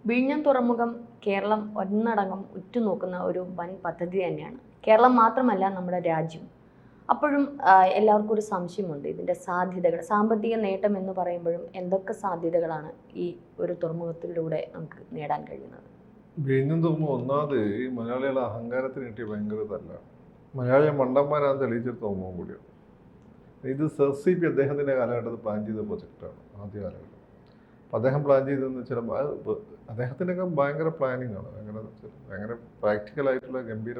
വിഴിഞ്ഞം തുറമുഖം കേരളം ഒന്നടങ്കം ഉറ്റുനോക്കുന്ന ഒരു വൻ പദ്ധതി തന്നെയാണ്. കേരളം മാത്രമല്ല നമ്മുടെ രാജ്യം. അപ്പോഴും എല്ലാവർക്കും ഒരു സംശയമുണ്ട് ഇതിൻ്റെ സാധ്യതകൾ. സാമ്പത്തിക നേട്ടം എന്ന് പറയുമ്പോഴും എന്തൊക്കെ സാധ്യതകളാണ് ഈ ഒരു തുറമുഖത്തിലൂടെ നമുക്ക് നേടാൻ കഴിയുന്നത്? വിഴിഞ്ഞം തുറമുഖം ഒന്നാമത് ഈ മലയാളികളുടെ അഹങ്കാരത്തിന് കിട്ടിയ ഭയങ്കര തല്ല. മലയാളിയെ മണ്ടന്മാരാന്ന് തെളിയിച്ചൊരു തുറമുഖം കൂടിയാണ്. ഇത് സർ സി പി അദ്ദേഹത്തിൻ്റെ കാലഘട്ടത്തിൽ പ്ലാൻ ചെയ്ത പ്രൊജക്റ്റാണ്, ആദ്യ കാലഘട്ടം. അപ്പം അദ്ദേഹം പ്ലാൻ ചെയ്തതെന്ന് വെച്ചാൽ അദ്ദേഹത്തിനൊക്കെ ഭയങ്കര പ്ലാനിങ് ആണ്, ഭയങ്കര പ്രാക്ടിക്കലായിട്ടുള്ള ഗംഭീര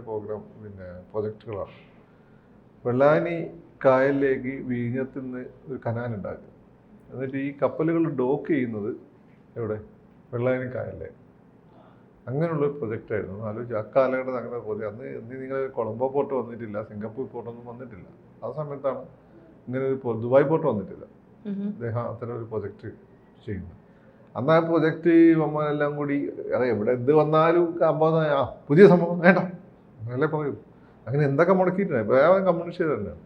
പ്രൊജക്റ്റുകളാണ്. വെള്ളാനി കായലിലേക്ക് വിഴിഞ്ഞത്തിൽ നിന്ന് ഒരു കനാൽ ഉണ്ടാക്കുക, എന്നിട്ട് ഈ കപ്പലുകൾ ഡോക്ക് ചെയ്യുന്നത് എവിടെ? വെള്ളാനി കായലിലേക്ക്. അങ്ങനെയുള്ളൊരു പ്രൊജക്റ്റായിരുന്നു. ആലോചിച്ച് അക്കാലഘട്ടത്തിൽ അങ്ങനെ അന്ന് നിങ്ങൾ കൊളംബോ പോർട്ട് വന്നിട്ടില്ല, സിംഗപ്പൂർ പോർട്ടൊന്നും വന്നിട്ടില്ല. ആ സമയത്താണ് ഇങ്ങനെ ഒരു ദുബായ് പോർട്ട് വന്നിട്ടില്ല. അദ്ദേഹം അത്തരം ഒരു പ്രൊജക്റ്റ് ചെയ്യുന്നത്. അന്ന് ആ പ്രൊജക്റ്റ് നമ്മളെല്ലാം കൂടി എവിടെ എന്ത് വന്നാലും പുതിയ സംഭവം വേണ്ട അങ്ങനല്ലേ പറയൂ. അങ്ങനെ എന്തൊക്കെ മുടക്കിയിട്ടുണ്ട്. ഇപ്പോൾ കമ്മ്യൂണിസ്റ്റ് തന്നെയാണ്.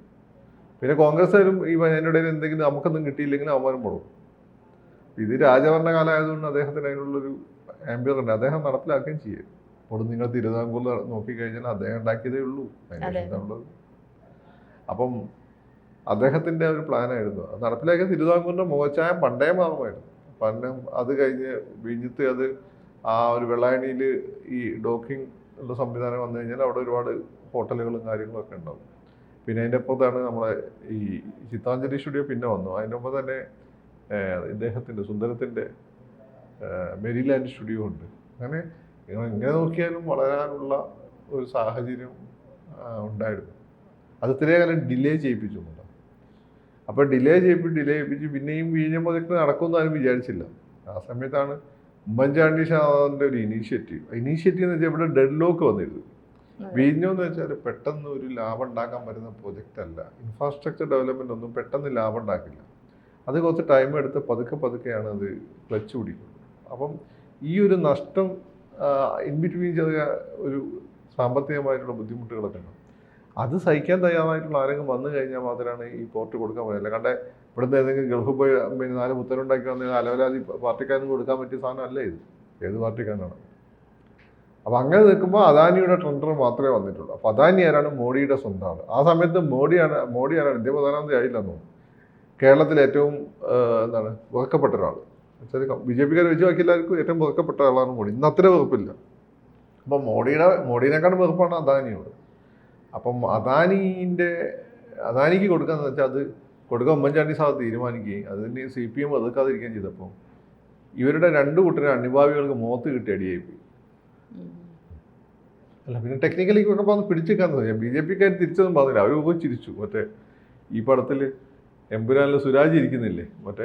പിന്നെ കോൺഗ്രസ്സുകാരും ഈ അതിനിടയിൽ എന്തെങ്കിലും നമുക്കൊന്നും കിട്ടിയില്ലെങ്കിൽ അവന്മാരും മുടക്കും. ഇത് രാജഭരണ കാലമായതുകൊണ്ട് അദ്ദേഹത്തിന് അതിനുള്ളൊരു ആംബിയർ ഉണ്ട്. അദ്ദേഹം നടപ്പിലാക്കുകയും ചെയ്യും. അപ്പോൾ നിങ്ങൾ തിരുവിതാംകൂർ നോക്കിക്കഴിഞ്ഞാൽ അദ്ദേഹം ഉണ്ടാക്കിയതേ ഉള്ളൂ അതിനുള്ളത്. അപ്പം അദ്ദേഹത്തിൻ്റെ ഒരു പ്ലാനായിരുന്നു. അത് നടപ്പിലാക്കിയ തിരുവിതാംകൂറിൻ്റെ മുഖച്ഛായം പണ്ടേ മാറുമായിരുന്നു. പണ്ടും അത് കഴിഞ്ഞ് വിഴിഞ്ഞത്ത് അത് ആ ഒരു വെള്ളായണിയിൽ ഈ ഡോക്കിംഗ് ഉള്ള സംവിധാനം വന്നു കഴിഞ്ഞാൽ അവിടെ ഒരുപാട് ഹോട്ടലുകളും കാര്യങ്ങളൊക്കെ ഉണ്ടാവും. പിന്നെ അതിൻ്റെ ഒപ്പത്താണ് നമ്മളെ ഈ ചിത്താഞ്ജലി സ്റ്റുഡിയോ പിന്നെ വന്നു. അതിൻ്റെ ഒപ്പം തന്നെ ഇദ്ദേഹത്തിൻ്റെ സുന്ദരത്തിൻ്റെ മെരിലാൻഡ് സ്റ്റുഡിയോ ഉണ്ട്. അങ്ങനെ എങ്ങനെ നോക്കിയാലും വളരാനുള്ള ഒരു സാഹചര്യം ഉണ്ടായിരുന്നു. അത് ഇത്രയും കാലം ഡിലേ ചെയ്യിപ്പിച്ചു. അപ്പോൾ ഡിലേ ചെയ്യിപ്പിച്ച് പിന്നെയും വിഴിഞ്ഞം പ്രൊജക്ട് നടക്കുമെന്ന് ആരും വിചാരിച്ചില്ല. ആ സമയത്താണ് ഉമ്മൻചാണ്ടി ഷാന്റെ ഒരു ഇനീഷ്യേറ്റീവ് എന്ന് വെച്ചാൽ ഇവിടെ ഡെഡ് ലോക്ക് വന്നിരുന്നു. വിഴിഞ്ഞം എന്ന് വെച്ചാൽ പെട്ടെന്ന് ഒരു ലാഭം ഉണ്ടാക്കാൻ പറ്റുന്ന പ്രൊജക്റ്റ് അല്ല. ഇൻഫ്രാസ്ട്രക്ചർ ഡെവലപ്മെന്റ് ഒന്നും പെട്ടെന്ന് ലാഭം ഉണ്ടാക്കില്ല. അത് കുറച്ച് ടൈം എടുത്ത് പതുക്കെയാണ് അത് ക്ലച്ച് പിടിക്കുന്നത്. അപ്പം ഈ ഒരു നഷ്ടം ഇൻ ബിറ്റ്വീൻ ചെറിയ ഒരു സാമ്പത്തികമായിട്ടുള്ള ബുദ്ധിമുട്ടുകളൊക്കെ ഉണ്ട്. അത് സഹിക്കാൻ തയ്യാറായിട്ടുള്ള ആരെങ്കിലും വന്നു കഴിഞ്ഞാൽ മാത്രമാണ് ഈ പോർട്ട് കൊടുക്കാൻ പറ്റില്ല. കണ്ടേ ഇവിടുന്ന് ഏതെങ്കിലും ഗൾഫ് പോയി പിന്നെ 4 മുത്തലുണ്ടാക്കി വന്ന അലവലാതി പാർട്ടിക്കാരന് കൊടുക്കാൻ പറ്റിയ സാധനം അല്ല ഇത്. ഏത് പാർട്ടിക്കാരനാണ്? അപ്പം അങ്ങനെ നിൽക്കുമ്പോൾ അദാനിയുടെ ടെൻഡർ മാത്രമേ വന്നിട്ടുള്ളൂ. അപ്പം അദാനി ആരാണ്? മോഡിയുടെ സ്വന്തം ആൾ. ആ സമയത്ത് മോഡിയാണ് ഇന്ത്യ പ്രധാനമന്ത്രി ആയില്ലെന്നോ കേരളത്തിൽ ഏറ്റവും വെറുക്കപ്പെട്ട ഒരാൾ. വെച്ചാൽ BJPക്കാർ വെച്ച് ബാക്കി എല്ലാവർക്കും ഏറ്റവും വെറുക്കപ്പെട്ട ആളാണ് മോഡി. ഇന്ന് അത്ര വെറുപ്പില്ല. അപ്പം മോഡിനേക്കാളും വെറുപ്പാണ് അദാനിയോട്. അപ്പം അദാനിക്ക് കൊടുക്കാന്ന് വെച്ചാൽ അത് കൊടുക്കാൻ ഉമ്മൻചാണ്ടി സാർ തീരുമാനിക്കുകയും അതിന് CPM എതിർക്കാതിരിക്കുകയും ചെയ്തപ്പോൾ ഇവരുടെ 2 കൂട്ടരെ അണിഭാവികൾക്ക് മുഖത്ത് കിട്ടി അടിയായിപ്പോയി. അല്ല പിന്നെ ടെക്നിക്കലിക്കൊക്കെ പറഞ്ഞ് പിടിച്ചേക്കാന്ന് വെച്ചാൽ BJPക്കാർ തിരിച്ചൊന്നും പറഞ്ഞില്ല. അവർ പോയി ചിരിച്ചു. മറ്റേ ഈ പടത്തിൽ എമ്പുരാനിൽ സുരാജ് ഇരിക്കുന്നില്ലേ, മറ്റേ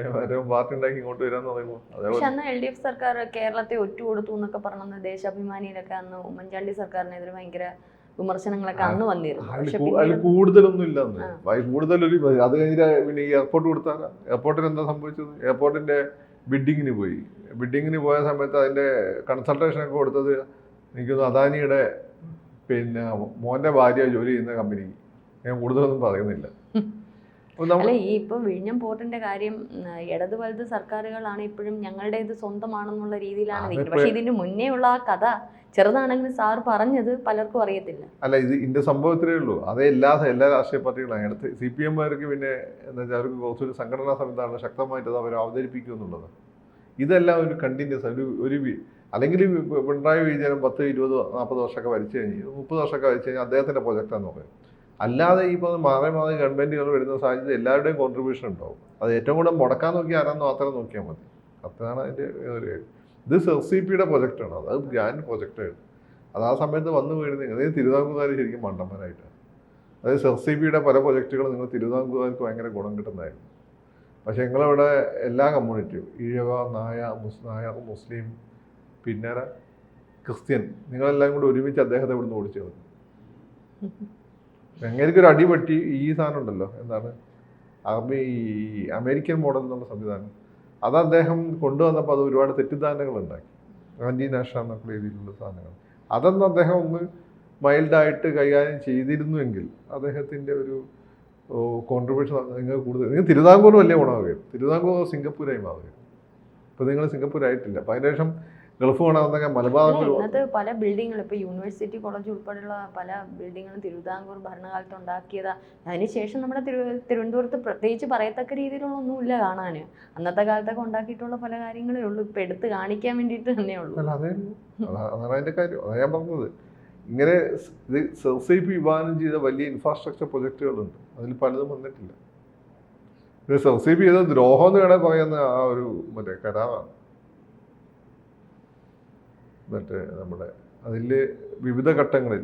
പാർട്ടി ഉണ്ടാക്കി ഇങ്ങോട്ട് വരാന്ന് പറയുമ്പോൾ അതേപോലെ അന്ന് LDF സർക്കാർ കേരളത്തെ ഒറ്റുകൊടുത്തു എന്നൊക്കെ പറഞ്ഞ ദേശാഭിമാനിയിലൊക്കെ അന്ന് ഉമ്മൻചാണ്ടി സർക്കാരിനെതിരെ ഭയങ്കര വിമർശനങ്ങളൊക്കെ അന്ന് വന്നിരുന്നു. അതിൽ കൂടുതലൊന്നും ഇല്ലെന്ന് കൂടുതലൊരു അത് കഴിഞ്ഞിട്ട് പിന്നെ ഈ എയർപോർട്ട് കൊടുത്താൽ എയർപോർട്ടിന് എന്താ സംഭവിച്ചത്? എയർപോർട്ടിന്റെ ബിഡിങ്ങിന് പോയ സമയത്ത് അതിന്റെ കൺസൾട്ടേഷനൊക്കെ കൊടുത്തത് എനിക്കൊന്ന് അദാനിയുടെ പിന്നെ മോന്റെ ഭാര്യ ജോലി ചെയ്യുന്ന കമ്പനിക്ക്. ഞാൻ കൂടുതലൊന്നും പറയുന്നില്ല. അല്ല, ഈ ഇപ്പം വിഴിഞ്ഞം പോർട്ടിന്റെ കാര്യം ഇടത് വലത് സർക്കാരുകളാണ് ഇപ്പോഴും ഞങ്ങളുടെ ഇത് സ്വന്തമാണെന്നുള്ള രീതിയിലാണ് നിൽക്കുന്നത്. പക്ഷെ ഇതിന് മുന്നേ ഉള്ള ആ കഥ ചെറുതാണെങ്കിലും സാർ പറഞ്ഞത് പലർക്കും അറിയത്തില്ല. അല്ല, ഇത് ഇതിന്റെ സംഭവത്തിലേ ഉള്ളൂ. അതേ എല്ലാ രാഷ്ട്രീയ പാർട്ടികളും അടുത്ത് CPM-കാർക്ക് പിന്നെ എന്താ വെച്ചാൽ അവർക്ക് കുറച്ചൊരു സംഘടനാ സംവിധാനം ശക്തമായിട്ട് അവർ അവതരിപ്പിക്കും എന്നുള്ളത്. ഇതെല്ലാം ഒരു കണ്ടിന്യൂസ് ഒരു അല്ലെങ്കിൽ പിണറായി വിജയൻ 10, 20, 40 വർഷമൊക്കെ ഭരിച്ചു കഴിഞ്ഞ് 30 വർഷമൊക്കെ ഭരിച്ചു കഴിഞ്ഞാൽ അദ്ദേഹത്തിന്റെ പ്രൊജക്റ്റാന്ന് പറയും. അല്ലാതെ ഇപ്പോൾ മാറി ഗവൺമെന്റുകൾ വരുന്ന സാഹചര്യം എല്ലാവരുടെയും കോൺട്രിബ്യൂഷൻ ഉണ്ടാവും. അത് ഏറ്റവും കൂടുതൽ മുടക്കാൻ നോക്കിയാൽ ആരാന്ന് മാത്രം നോക്കിയാൽ മതി. അതാണ് അതിൻ്റെ ഒരു ഇത് SCP-യുടെ പ്രൊജക്റ്റാണ്. അത് ഗ്രാൻഡ് പ്രൊജക്റ്റായിരുന്നു. അത് ആ സമയത്ത് വന്നു വീഴുന്നത് അതായത് തിരുവിതാംകൂറുകാർ ശരിക്കും മണ്ടന്മാരായിട്ടാണ്. അതായത് SCP-യുടെ പല പ്രൊജക്റ്റുകളും നിങ്ങൾ തിരുവിതാംകൂറുകാർക്ക് ഭയങ്കര ഗുണം കിട്ടുന്നതായിരുന്നു. പക്ഷേ നിങ്ങളവിടെ എല്ലാ കമ്മ്യൂണിറ്റിയും ഈഴവ, നായർ, മുസ്ലിം, പിന്നെ ക്രിസ്ത്യൻ നിങ്ങളെല്ലാം കൂടി ഒരുമിച്ച് അദ്ദേഹത്തെ ഇവിടുന്ന് ഓടിച്ചു കളഞ്ഞു. എങ്ങനെയൊരു അടിപറ്റി ഈ സാധനം ഉണ്ടല്ലോ, എന്താണ് അമേരിക്കൻ മോഡൽ എന്നുള്ള സംവിധാനം, അത് അദ്ദേഹം കൊണ്ടുവന്നപ്പോൾ അത് ഒരുപാട് തെറ്റിദ്ധാരണകൾ ഉണ്ടാക്കി. ആൻറ്റി നാഷണൽ എന്നൊക്കെ രീതിയിലുള്ള സാധനങ്ങൾ അതൊന്നും അദ്ദേഹം ഒന്ന് മൈൽഡായിട്ട് കൈകാര്യം ചെയ്തിരുന്നുവെങ്കിൽ അദ്ദേഹത്തിൻ്റെ ഒരു കോൺട്രിബ്യൂഷൻ നിങ്ങൾ കൂടുതൽ നിങ്ങൾ തിരുവിതാംകൂർ വലിയ ഗുണമാകുകയും തിരുവിതാംകൂർ സിംഗപ്പൂരായി മാറുകയും. ഇപ്പോൾ നിങ്ങൾ സിംഗപ്പൂരായിട്ടില്ല. അപ്പോൾ അതിന് ശേഷം ഗൾഫ് വേണമെന്നൊക്കെ മലബാർ ഇന്നത്തെ പല ബിൽഡിങ്ങുകളും ഇപ്പോൾ യൂണിവേഴ്സിറ്റി കോളേജ് ഉൾപ്പെടെയുള്ള പല ബിൽഡിങ്ങുകളും തിരുവിതാംകൂർ ഭരണകാലത്ത് ഉണ്ടാക്കിയതാ. അതിനുശേഷം നമ്മുടെ തിരുവനന്തപുരത്ത് പ്രത്യേകിച്ച് പറയത്തക്ക രീതിയിലുള്ള ഒന്നുമില്ല കാണാൻ. അന്നത്തെ കാലത്തൊക്കെ ഉണ്ടാക്കിയിട്ടുള്ള പല കാര്യങ്ങളേ ഉള്ളൂ, ഇപ്പം എടുത്ത് കാണിക്കാൻ വേണ്ടിയിട്ട് തന്നെ ഉള്ളൂ. അല്ല അതാണ് അതിൻ്റെ കാര്യം. അതാണ് ഞാൻ പറഞ്ഞത്. ഇങ്ങനെ ഇത് SIP വിഭാവനം ചെയ്ത വലിയ ഇൻഫ്രാസ്ട്രക്ചർ പ്രൊജക്റ്റുകളുണ്ട്, അതിൽ പലതും വന്നിട്ടില്ല. ഇത് SIP ചെയ്ത ദ്രോഹം എന്ന് വേണേൽ പറയുന്ന ആ ഒരു മറ്റേ കരാറാണ്. മറ്റേ നമ്മുടെ അതിൽ വിവിധ ഘട്ടങ്ങളിൽ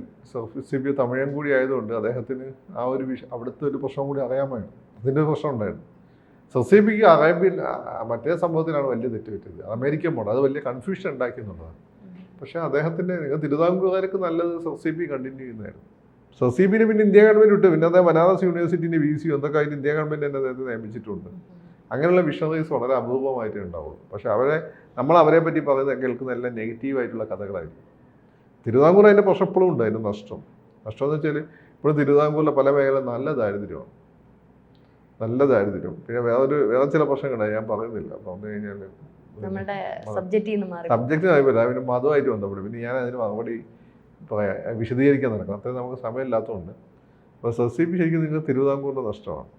SIP തമിഴൻ കൂടി ആയതുകൊണ്ട് അദ്ദേഹത്തിന് ആ ഒരു അവിടുത്തെ ഒരു പ്രശ്നം കൂടി അറിയാമായിരുന്നു. അതിൻ്റെ ഒരു പ്രശ്നം ഉണ്ടായിരുന്നു. SIPക്ക് അറേബ്യൻ മറ്റേ സംഭവത്തിലാണ് വലിയ തെറ്റ് പറ്റിയത്, അമേരിക്കൻ മോഡൽ. അത് വലിയ കൺഫ്യൂഷൻ ഉണ്ടാക്കി എന്നുള്ളതാണ്. പക്ഷേ അദ്ദേഹത്തിൻ്റെ തിരുവിതാംകൂറുകാർക്ക് നല്ലത് SIP കണ്ടിന്യൂ ചെയ്യുന്നതായിരുന്നു. SIPന് പിന്നെ ഇന്ത്യ ഗവൺമെൻറ് വിട്ടു. പിന്നെ അദ്ദേഹം ബനാറസ് യൂണിവേഴ്സിറ്റിൻ്റെ VC എന്തൊക്കെ അതിന് ഇന്ത്യ ഗവൺമെൻറ് തന്നെ അദ്ദേഹത്തെ നിയമിച്ചിട്ടുണ്ട്. അങ്ങനെയുള്ള വിഷണറീസ് വളരെ അപൂർവമായിട്ടേ ഉണ്ടാവുള്ളൂ. പക്ഷെ അവരെ പറ്റി പറയുന്നത് കേൾക്കുന്ന എല്ലാം നെഗറ്റീവായിട്ടുള്ള കഥകളായിരിക്കും. തിരുവിതാംകൂർ അതിൻ്റെ പ്രശ്നം ഇപ്പോഴും ഉണ്ട്. അതിൻ്റെ നഷ്ടം എന്ന് വെച്ചാൽ ഇപ്പോഴും തിരുവിതാംകൂറിലെ പല മേഖല നല്ല ദാരിദ്ര്യമാണ്. പിന്നെ വേറെ ചില പ്രശ്നങ്ങളുണ്ടായി, ഞാൻ പറയുന്നില്ല. പറഞ്ഞു കഴിഞ്ഞാൽ സബ്ജക്റ്റ് ആയിപ്പോയില്ല, പിന്നെ മതമായിട്ട് ബന്ധപ്പെടും. പിന്നെ ഞാൻ അതിന് മറുപടി പറയാം, വിശദീകരിക്കാൻ നടക്കണം. അത്രയും നമുക്ക് സമയമില്ലാത്തതുകൊണ്ട്. അപ്പോൾ SIP ശരിക്കും നിങ്ങൾക്ക് തിരുവിതാംകൂറിൻ്റെ നഷ്ടമാണ്.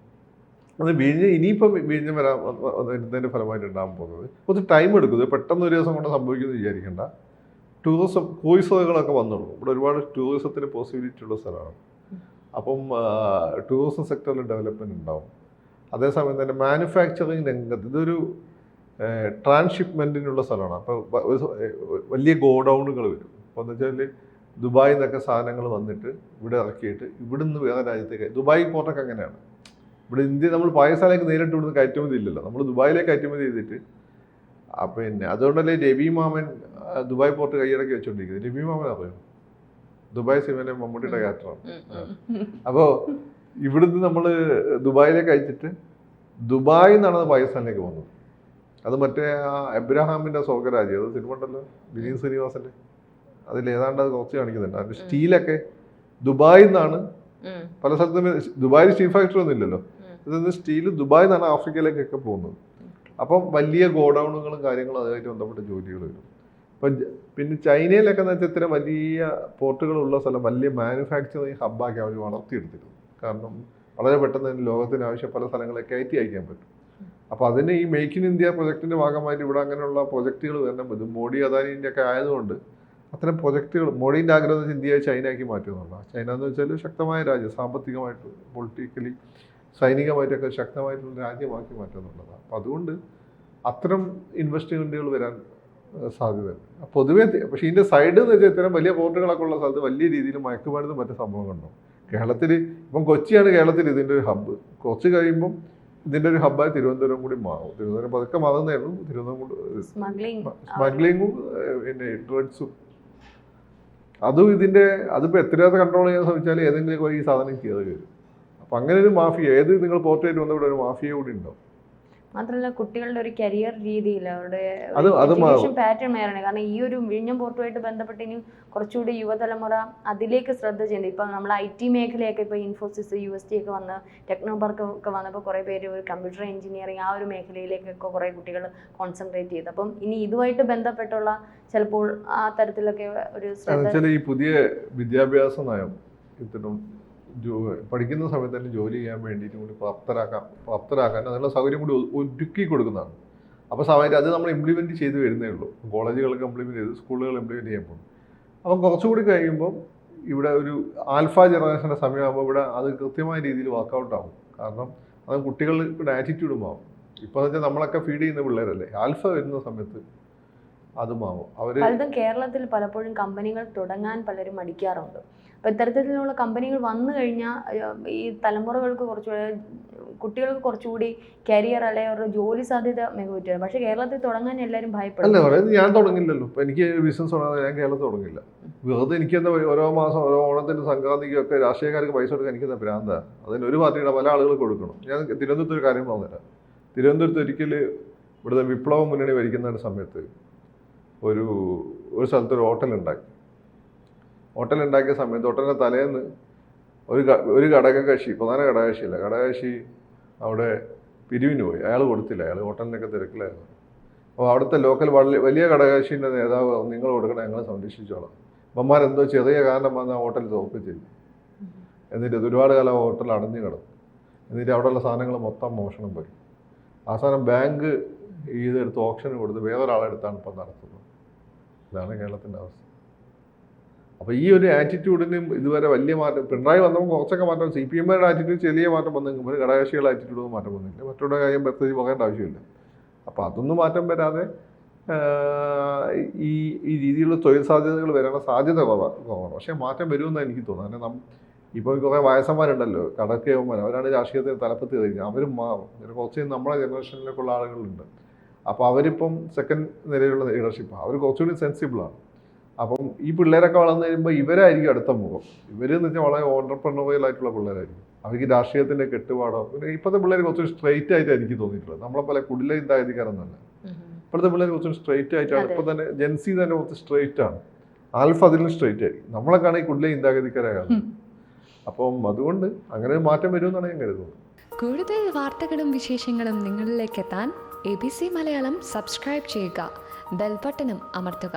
അത് ഇനിയിപ്പം വിഴിഞ്ഞം വരുന്നതിൻ്റെ ഫലമായിട്ട് ഉണ്ടാകാൻ പോകുന്നത് കുറച്ച് ടൈം എടുക്കും. ഇത് പെട്ടെന്ന് ഒരു ദിവസം കൊണ്ട് സംഭവിക്കുമെന്ന് വിചാരിക്കേണ്ട. ക്രൂയിസുകളൊക്കെ വന്നുള്ളൂ. ഇവിടെ ഒരുപാട് ടൂറിസത്തിന് പോസിബിലിറ്റി ഉള്ള സ്ഥലമാണ്. അപ്പം ടൂറിസം സെക്ടറിൽ ഡെവലപ്മെൻറ്റ് ഉണ്ടാവും. അതേസമയം തന്നെ മാനുഫാക്ചറിങ് രംഗത്ത് ഇതൊരു ട്രാൻസ്ഷിപ്മെൻറ്റിനുള്ള സ്ഥലമാണ്. അപ്പോൾ വലിയ ഗോഡൗണുകൾ വരും. അപ്പോൾ എന്ന് വെച്ചാൽ ദുബായിൽ നിന്നൊക്കെ സാധനങ്ങൾ വന്നിട്ട് ഇവിടെ ഇറക്കിയിട്ട് ഇവിടുന്ന് വേറെ രാജ്യത്തേക്ക്, ദുബായ് പോർട്ടൊക്കെ അങ്ങനെയാണ്. ഇവിടെ ഇന്ത്യ നമ്മൾ പാകിസ്ഥാനിലേക്ക് നേരിട്ട് ഇവിടുന്ന് കയറ്റുമതി ഇല്ലല്ലോ, നമ്മൾ ദുബായിലേക്ക് കയറ്റുമതി ചെയ്തിട്ട്. പിന്നെ അതുകൊണ്ടല്ലേ രവി മാമൻ ദുബായ് പോർട്ട് കൈയടക്കി വെച്ചോണ്ടിരിക്കുന്നത്. രവി മാമൻ അറിയാം, ദുബായ് സിനിമയിലെ മമ്മൂട്ടിയുടെ ക്യാരക്ടറാണ്. അപ്പോൾ ഇവിടുന്ന് നമ്മൾ ദുബായിലേക്ക് അയച്ചിട്ട് ദുബായിൽ നിന്നാണ് പാകിസ്ഥാനിലേക്ക് പോകുന്നത്. അത് മറ്റേ എബ്രഹാമിൻ്റെ സ്വർഗരാജ്യം, അത് സിനിമ ഉണ്ടല്ലോ വിനീത് ശ്രീനിവാസൻ്റെ, അതിൽ ഏതാണ്ട് അത് കുറച്ച് കാണിക്കുന്നുണ്ട്. അതിൻ്റെ സ്റ്റീലൊക്കെ ദുബായിൽ നിന്നാണ് പല സ്ഥലത്തും. ദുബായിൽ സ്റ്റീൽ ഫാക്ടറി ഒന്നും ഇല്ലല്ലോ, ഇതൊന്ന് സ്റ്റീൽ ദുബായിൽ നിന്നാണ് ആഫ്രിക്കയിലേക്കൊക്കെ പോകുന്നത്. അപ്പം വലിയ ഗോഡൗണുകളും കാര്യങ്ങളും അതുമായിട്ട് ബന്ധപ്പെട്ട ജോലികൾ വരും. അപ്പം പിന്നെ ചൈനയിലൊക്കെ എന്ന് വെച്ചാൽ ഇത്തരം വലിയ പോർട്ടുകളുള്ള സ്ഥലം വലിയ മാനുഫാക്ചറിങ് ഹബ്ബാക്കി അവർ വളർത്തിയെടുത്തിരുന്നു. കാരണം വളരെ പെട്ടെന്ന് തന്നെ ലോകത്തിന് ആവശ്യം പല സ്ഥലങ്ങളെ കയറ്റി അയക്കാൻ പറ്റും. അപ്പോൾ അതിന് ഈ മേക്ക് ഇൻ ഇന്ത്യ പ്രൊജക്റ്റിൻ്റെ ഭാഗമായിട്ട് ഇവിടെ അങ്ങനെയുള്ള പ്രൊജക്റ്റുകൾ വരണം. ഇത് മോഡി അദാനിൻ്റെ ഒക്കെ ആയതുകൊണ്ട് അത്തരം പ്രൊജക്റ്റുകൾ മോഡിൻ്റെ ആഗ്രഹം എന്ന് വെച്ചാൽ ഇന്ത്യയെ ചൈനയാക്കി മാറ്റുന്നുള്ളതാണ്. ചൈന എന്ന് വെച്ചാൽ ശക്തമായ രാജ്യം, സാമ്പത്തികമായിട്ട് പൊളിറ്റിക്കലി സൈനികമായിട്ടൊക്കെ ശക്തമായിട്ടുള്ള രാജ്യമാക്കി മാറ്റുന്നുള്ളതാണ്. അപ്പോൾ അതുകൊണ്ട് അത്തരം ഇൻവെസ്റ്റ്മെൻറ്റുകൾ വരാൻ സാധ്യതയുണ്ട് പൊതുവേ. പക്ഷേ ഇതിൻ്റെ സൈഡ് എന്ന് വെച്ചാൽ ഇത്തരം വലിയ പോർട്ടുകളൊക്കെ ഉള്ള സ്ഥലത്ത് വലിയ രീതിയിൽ മയക്കുമരുന്ന് മറ്റു സംഭവങ്ങളുണ്ടാവും. കേരളത്തിൽ ഇപ്പം കൊച്ചിയാണ് കേരളത്തിൽ ഇതിൻ്റെ ഒരു ഹബ്ബ്. കുറച്ച് കഴിയുമ്പം ഇതിൻ്റെ ഒരു ഹബ്ബായി തിരുവനന്തപുരം കൂടി മാറും. തിരുവനന്തപുരം പതുക്കെ മാറുന്നേ ഉള്ളൂ. തിരുവനന്തപുരം സ്മഗ്ലിങ്ങും പിന്നെ ഡ്രഗ്സും അതിപ്പോൾ എത്രയാതെ കൺട്രോൾ ചെയ്യാൻ ശ്രമിച്ചാൽ ഏതെങ്കിലും ഈ സാധനം കയറി വരും. അപ്പം അങ്ങനെ ഒരു മാഫിയ, നിങ്ങൾ പോർട്ടായിട്ട് വന്നവിടെ ഒരു മാഫിയ കൂടി ഉണ്ടാവും. മാത്രമല്ല കുട്ടികളുടെ ഒരു കരിയർ രീതിയിൽ അവരുടെ പാറ്റേൺ മാറാണ്. കാരണം ഈ ഒരു വിഴിഞ്ഞം പോർട്ടുമായിട്ട് ബന്ധപ്പെട്ട് ഇനി കുറച്ചുകൂടി യുവതലമുറ അതിലേക്ക് ശ്രദ്ധ ചെയ്യുന്നത്. ഇപ്പം നമ്മൾ IT മേഖലയൊക്കെ ഇപ്പോൾ ഇൻഫോസിസ് UST ഒക്കെ വന്ന് ടെക്നോ പാർക്ക് ഒക്കെ വന്നപ്പോൾ കുറേ പേര് ഒരു കമ്പ്യൂട്ടർ എഞ്ചിനീയറിങ് ആ ഒരു മേഖലയിലേക്കൊക്കെ കുറേ കുട്ടികൾ കോൺസെൻട്രേറ്റ് ചെയ്തു. അപ്പം ഇനി ഇതുമായിട്ട് ബന്ധപ്പെട്ടുള്ള ചിലപ്പോൾ ആ തരത്തിലൊക്കെ ഒരു ശ്രദ്ധ ഈ പുതിയ വിദ്യാഭ്യാസ നയം ഇത്തരം പഠിക്കുന്ന സമയത്ത് തന്നെ ജോലി ചെയ്യാൻ വേണ്ടിയിട്ട് കൂടി പ്രാപ്തരാക്കാൻ അതിനുള്ള സൗകര്യം കൂടി ഒരുക്കി കൊടുക്കുന്നതാണ്. അപ്പോൾ സമയത്ത് അത് നമ്മൾ ഇംപ്ലിമെൻറ്റ് ചെയ്ത് വരുന്നേ ഉള്ളൂ. കോളേജുകളൊക്കെ ഇംപ്ലിമെൻറ്റ് ചെയ്ത് സ്കൂളുകൾ ഇംപ്ലിമെൻറ്റ് ചെയ്യാൻ പോകും. അപ്പം കുറച്ചുകൂടി കഴിയുമ്പം ഇവിടെ ഒരു ആൽഫ ജനറേഷൻ്റെ സമയമാകുമ്പോൾ ഇവിടെ അത് കൃത്യമായ രീതിയിൽ വർക്കൗട്ട് ആവും. കാരണം അത് കുട്ടികളുടെ ആറ്റിറ്റ്യൂഡും ആവും. ഇപ്പോൾ എന്ന് വെച്ചാൽ നമ്മളൊക്കെ ഫീഡ് ചെയ്യുന്ന പിള്ളേരല്ലേ, ആൽഫ വരുന്ന സമയത്ത് അതുമാവും. പലതും കേരളത്തിൽ പലപ്പോഴും കമ്പനികൾ തുടങ്ങാൻ പലരും മടിക്കാറുണ്ട്. അപ്പോൾ ഇത്തരത്തിലുള്ള കമ്പനികൾ വന്നു കഴിഞ്ഞാൽ ഈ തലമുറകൾക്ക് കുട്ടികൾക്ക് കുറച്ചുകൂടി കരിയർ അല്ലെങ്കിൽ അവരുടെ ജോലി സാധ്യത മികവുറ്റത്. പക്ഷേ കേരളത്തിൽ തുടങ്ങാൻ എല്ലാവരും ഭയപ്പെടും. അല്ല പറയുന്നത് ഞാൻ തുടങ്ങില്ലല്ലോ. ഇപ്പം എനിക്ക് ബിസിനസ് തുടങ്ങാൻ ഞാൻ കേരളത്തിൽ തുടങ്ങില്ല. വെറുതെ എനിക്കെന്താ ഓരോ മാസം ഓരോ ഓണത്തിൻ്റെ സംക്രാന്തിക്കൊക്കെ രാഷ്ട്രീയക്കാർക്ക് പൈസ കൊടുക്കാൻ എനിക്കെന്താ ഭ്രാന്താ. അതിന് ഒരു പാർട്ടിയുടെ പല ആളുകൾ കൊടുക്കണം. ഞാൻ തിരുവനന്തപുരത്ത് ഒരു കാര്യം പറഞ്ഞുതരാം. തിരുവനന്തപുരത്ത് ഒരിക്കൽ ഇവിടുത്തെ വിപ്ലവ മുന്നണി ഭരിക്കുന്ന സമയത്ത് ഒരു സ്ഥലത്തൊരു ഹോട്ടലുണ്ടാക്കിയ സമയത്ത് ഹോട്ടലിൻ്റെ തലേന്ന് ഒരു ഘടകകക്ഷി, പ്രധാന ഘടകകക്ഷി അവിടെ പിരിവിന് പോയി. അയാൾ കൊടുത്തില്ല. അയാൾ ഹോട്ടലിനൊക്കെ തിരക്കിലായിരുന്നു. അപ്പോൾ അവിടുത്തെ ലോക്കൽ വലിയ ഘടകകക്ഷിൻ്റെ നേതാവ് നിങ്ങൾ കൊടുക്കണം, ഞങ്ങൾ സംരക്ഷിച്ചോളാം. അമ്മമാരെന്തോ ചെറിയ കാരണം വന്ന് ആ ഹോട്ടൽ തോപ്പ് ചെയ്തു. എന്നിട്ട് ഒരുപാട് കാലം ഹോട്ടൽ അടഞ്ഞു കിടന്നു. എന്നിട്ട് അവിടെയുള്ള സാധനങ്ങൾ മൊത്തം മോഷണം പോയി. അവസാനം ബാങ്ക് ഇതെടുത്ത് ഓപ്ഷന് കൊടുത്ത് വേറൊരാളെടുത്താണ് ഇപ്പം നടത്തുന്നത്. ഇതാണ് കേരളത്തിൻ്റെ അവസ്ഥ. അപ്പോൾ ഈ ഒരു ആറ്റിറ്റ്യൂഡിനും ഇതുവരെ വലിയ മാറ്റം, പിണറായി വന്നപ്പോൾ കുറച്ചൊക്കെ മാറ്റം, CPM-കാരുടെ ആറ്റിറ്റ്യൂഡ് ചെറിയ മാറ്റം വന്നെങ്കിൽ ഘടകകക്ഷികളുടെ ആറ്റിറ്റ്യൂഡൊന്നും മാറ്റം വന്നില്ല. മറ്റുള്ള കാര്യം പ്രത്യേകിച്ച് പറയേണ്ട ആവശ്യമില്ല. അപ്പോൾ അതൊന്നും മാറ്റം വരാതെ ഈ രീതിയിലുള്ള തൊഴിൽ സാധ്യതകൾ വരാനുള്ള സാധ്യത കുറവാണ്. പക്ഷേ മാറ്റം വരുമെന്നാണ് എനിക്ക് തോന്നുന്നത്. കാരണം ഇപ്പോൾ കുറേ വയസ്സന്മാരുണ്ടല്ലോ, കടക്കയവന്മാർ, അവരാണ് രാഷ്ട്രീയത്തിന് തലപ്പത്ത് കഴിഞ്ഞത്. അവരും മാറും. കുറച്ച് നമ്മളെ ജനറേഷനിലേക്കുള്ള ആളുകളുണ്ട്. അപ്പോൾ അവരിപ്പം സെക്കൻഡ് നിലയിലുള്ള ലീഡർഷിപ്പാണ്. അവർ കുറച്ചുകൂടി സെൻസിബിളാണ്. അപ്പം ഈ പിള്ളേരൊക്കെ വളർന്നു കഴിയുമ്പോൾ ഇവരായിരിക്കും അടുത്ത മുഖം. ഇവരെന്ന് വെച്ചാൽ വളരെ ഓണ്ടർപ്രണറിയൽ ആയിട്ടുള്ള പിള്ളേരായിരിക്കും. അവർക്ക് രാഷ്ട്രീയത്തിൻ്റെ കെട്ടുപാടോ, പിന്നെ ഇപ്പോഴത്തെ പിള്ളേർ കുറച്ച് സ്ട്രെയിറ്റ് ആയിട്ടാണ് എനിക്ക് തോന്നിയിട്ടുള്ളത്. നമ്മളെപ്പോലെ കുടില ചിന്താഗതിക്കാരെന്നല്ല. ഇപ്പോഴത്തെ പിള്ളേർ കുറച്ച് സ്ട്രെയിറ്റ് ആയിട്ടാണ്. ഇപ്പോൾ തന്നെ ജെൻസി തന്നെ കുറച്ച് സ്ട്രെയിറ്റ് ആണ്. ആൽഫ അതിലും സ്ട്രെയിറ്റ് ആയിരിക്കും. നമ്മളൊക്കെയാണ് ഈ കുടില ചിന്താഗതിക്കാരാണ്. അപ്പം അതുകൊണ്ട് അങ്ങനെ മാറ്റം വരുമെന്നാണ് ഞാൻ കരുതുന്നത്. കൂടുതൽ വാർത്തകളും വിശേഷങ്ങളും നിങ്ങളിലേക്ക് എത്താൻ ABC മലയാളം സബ്സ്ക്രൈബ് ചെയ്യുക, ബെൽ ബട്ടണും അമർത്തുക.